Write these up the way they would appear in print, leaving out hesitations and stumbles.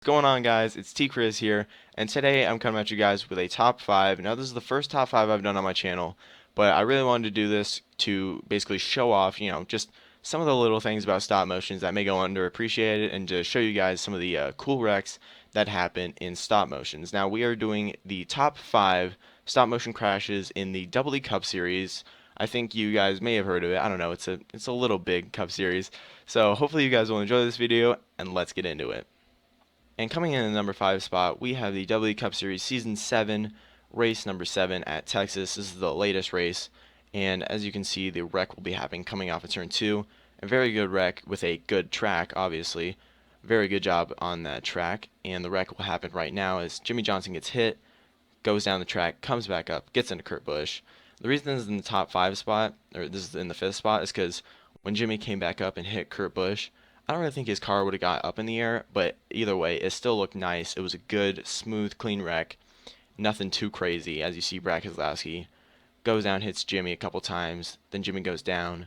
What's going on, guys? It's T Chris here, and today I'm coming at you guys with a top 5. Now, this is the first top 5 I've done on my channel, but I really wanted to do this to basically show off, just some of the little things about stop motions that may go underappreciated, and to show you guys some of the cool wrecks that happen in stop motions. Now, we are doing the top 5 stop motion crashes in the Double E Cup series. I think you guys may have heard of it. I don't know. It's a little big cup series. So hopefully you guys will enjoy this video, and let's get into it. And coming in the number 5 spot, we have the W Cup Series Season 7, race number 7 at Texas. This is the latest race, and as you can see, the wreck will be happening coming off of turn 2. A very good wreck with a good track, obviously. Very good job on that track, and the wreck will happen right now as Jimmy Johnson gets hit, goes down the track, comes back up, gets into Kurt Busch. The reason this is in the top 5 spot, or this is in the 5th spot, is because when Jimmy came back up and hit Kurt Busch, I don't really think his car would have got up in the air, but either way, it still looked nice. It was a good, smooth, clean wreck. Nothing too crazy. As you see, Brad Keselowski goes down, hits Jimmy a couple times, then Jimmy goes down,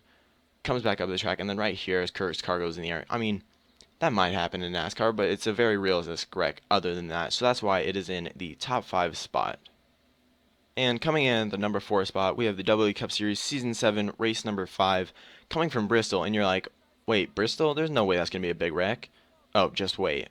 comes back up the track, and then right here, as Kurt's car goes in the air. I mean, that might happen in NASCAR, but it's a very realistic wreck other than that, so that's why it is in the top 5 spot. And coming in at the number 4 spot, we have the W Cup Series Season 7, race number 5, coming from Bristol, and you're like, wait, Bristol? There's no way that's going to be a big wreck. Oh, just wait.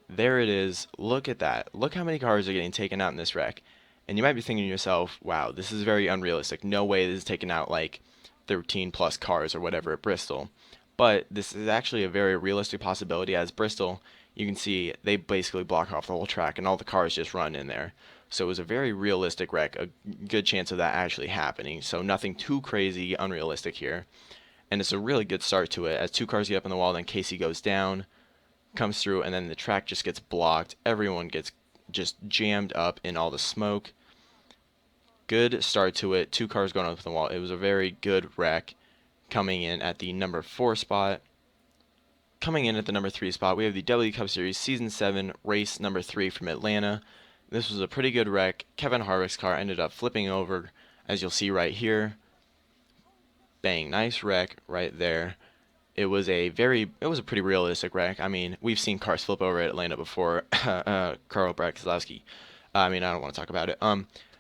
There it is. Look at that. Look how many cars are getting taken out in this wreck. And you might be thinking to yourself, wow, this is very unrealistic. No way this is taking out like 13 plus cars or whatever at Bristol. But this is actually a very realistic possibility, as Bristol, you can see they basically block off the whole track and all the cars just run in there. So it was a very realistic wreck, a good chance of that actually happening. So nothing too crazy, unrealistic here. And it's a really good start to it, as two cars get up in the wall, then Casey goes down, comes through, and then the track just gets blocked. Everyone gets just jammed up in all the smoke. Good start to it. Two cars going up in the wall. It was a very good wreck. Coming in at the number 4 spot. Coming in at the number 3 spot, we have the W Cup Series Season 7, race number 3 from Atlanta. This was a pretty good wreck. Kevin Harvick's car ended up flipping over, as you'll see right here. Bang, nice wreck right there. It was a pretty realistic wreck. I mean, we've seen cars flip over at Atlanta before. Brad Keselowski. I mean, I don't want to talk about it.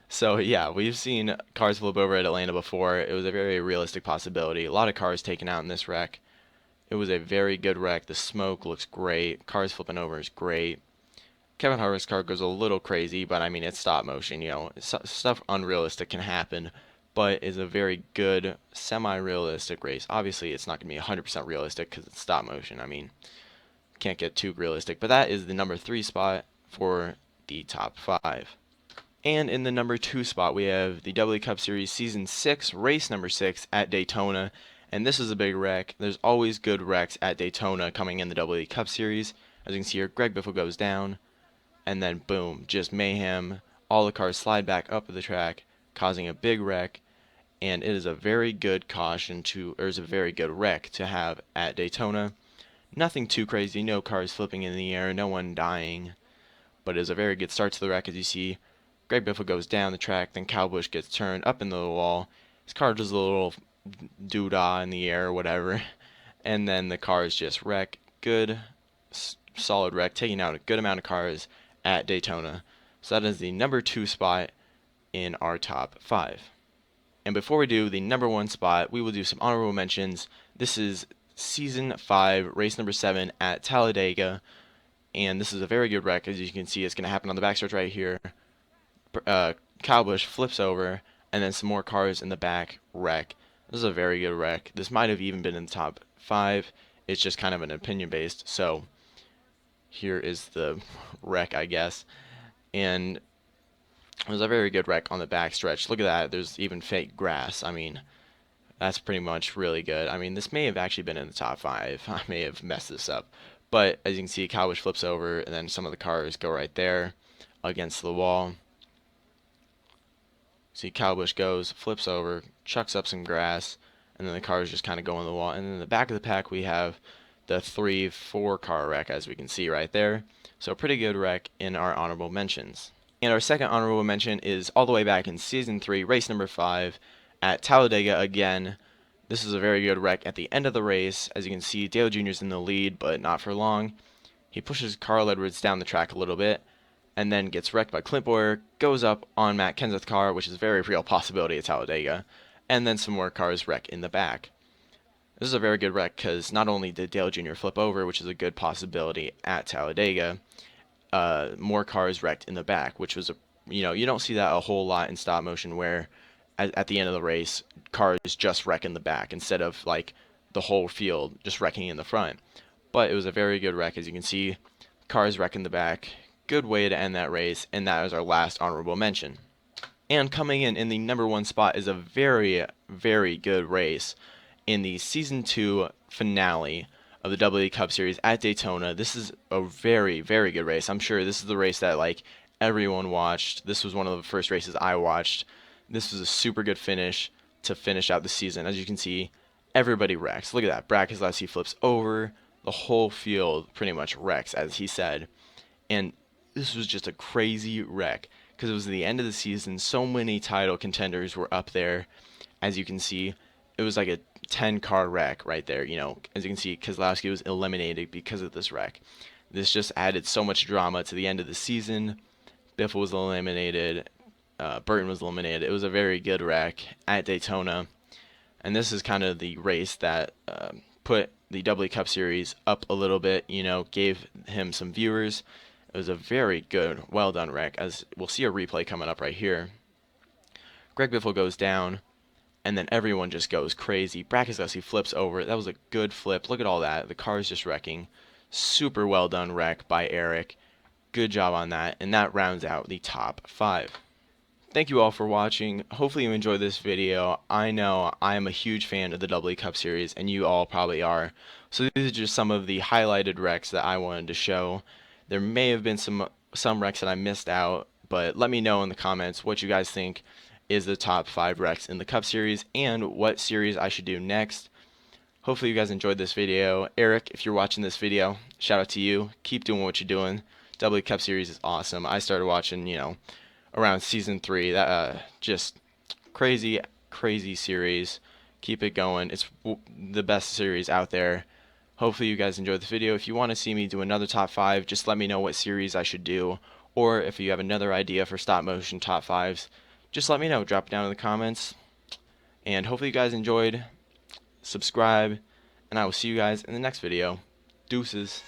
So yeah, we've seen cars flip over at Atlanta before. It was a very realistic possibility. A lot of cars taken out in this wreck. It was a very good wreck. The smoke looks great. Cars flipping over is great. Kevin Harvick's car goes a little crazy, but I mean, it's stop motion. Stuff unrealistic can happen, but is a very good semi-realistic race. Obviously, it's not going to be 100% realistic because it's stop motion. I mean, can't get too realistic. But that is the number 3 spot for the top 5. And in the number 2 spot, we have the W Cup Series Season 6, race number 6 at Daytona. And this is a big wreck. There's always good wrecks at Daytona coming in the W Cup Series. As you can see here, Greg Biffle goes down, and then boom, just mayhem. All the cars slide back up the track, causing a big wreck. And it is a very good a very good wreck to have at Daytona. Nothing too crazy, no cars flipping in the air, no one dying, but it is a very good start to the wreck. As you see, Greg Biffle goes down the track, then Kyle Busch gets turned up into the wall. His car does a little doodah in the air or whatever, and then the cars just wreck. Good, solid wreck, taking out a good amount of cars at Daytona. So that is the number 2 spot in our top 5. And before we do the number 1 spot, we will do some honorable mentions. This is Season 5, race number 7 at Talladega. And this is a very good wreck. As you can see, it's going to happen on the backstretch right here. Kyle Busch flips over, and then some more cars in the back wreck. This is a very good wreck. This might have even been in the top 5. It's just kind of an opinion based. So here is the wreck, I guess. And it was a very good wreck on the back stretch. Look at that. There's even fake grass. I mean, that's pretty much really good. I mean, this may have actually been in the top 5. I may have messed this up. But as you can see, Kyle Busch flips over, and then some of the cars go right there against the wall. See, Kyle Busch goes, flips over, chucks up some grass, and then the cars just kind of go on the wall. And then in the back of the pack, we have the 3-4 car wreck, as we can see right there. So pretty good wreck in our honorable mentions. And our second honorable mention is all the way back in Season 3, race number 5 at Talladega again. This is a very good wreck at the end of the race. As you can see, Dale Jr. is in the lead, but not for long. He pushes Carl Edwards down the track a little bit, and then gets wrecked by Clint Bowyer, goes up on Matt Kenseth's car, which is a very real possibility at Talladega, and then some more cars wreck in the back. This is a very good wreck because not only did Dale Jr. flip over, which is a good possibility at Talladega, more cars wrecked in the back, which was you don't see that a whole lot in stop motion where at the end of the race cars just wreck in the back instead of like the whole field just wrecking in the front. But it was a very good wreck, as you can see, cars wreck in the back. Good way to end that race, and that is our last honorable mention. And coming in the number one spot is a very, very good race in the Season 2 finale of the WD Cup Series at Daytona. This is a very, very good race. I'm sure this is the race that like everyone watched. This was one of the first races I watched. This was a super good finish to finish out the season. As you can see, everybody wrecks. Look at that. Brad Keselowski flips over. The whole field pretty much wrecks, as he said. And this was just a crazy wreck because it was the end of the season. So many title contenders were up there. As you can see, it was like a 10-car wreck right there. As you can see, Keselowski was eliminated because of this wreck. This just added so much drama to the end of the season. Biffle was eliminated. Burton was eliminated. It was a very good wreck at Daytona. And this is kind of the race that put the WD Cup Series up a little bit, gave him some viewers. It was a very good, well done wreck, as we'll see a replay coming up right here. Greg Biffle goes down, and then everyone just goes crazy. Brad Keselowski flips over. That was a good flip. Look at all that. The car's just wrecking. Super well done wreck by Eric. Good job on that, and that rounds out the top 5. Thank you all for watching. Hopefully you enjoyed this video. I know I am a huge fan of the WD Cup Series, and you all probably are. So these are just some of the highlighted wrecks that I wanted to show. There may have been some wrecks that I missed out, but let me know in the comments what you guys think is the top 5 wrecks in the Cup Series and what series I should do next. Hopefully you guys enjoyed this video. Eric, if you're watching this video, shout out to you. Keep doing what you're doing. WD Cup Series is awesome. I started watching, around Season 3. That just crazy series. Keep it going. It's the best series out there. Hopefully you guys enjoyed the video. If you want to see me do another top 5, just let me know what series I should do. Or if you have another idea for stop motion top 5s, just let me know. Drop it down in the comments. And hopefully you guys enjoyed. Subscribe. And I will see you guys in the next video. Deuces.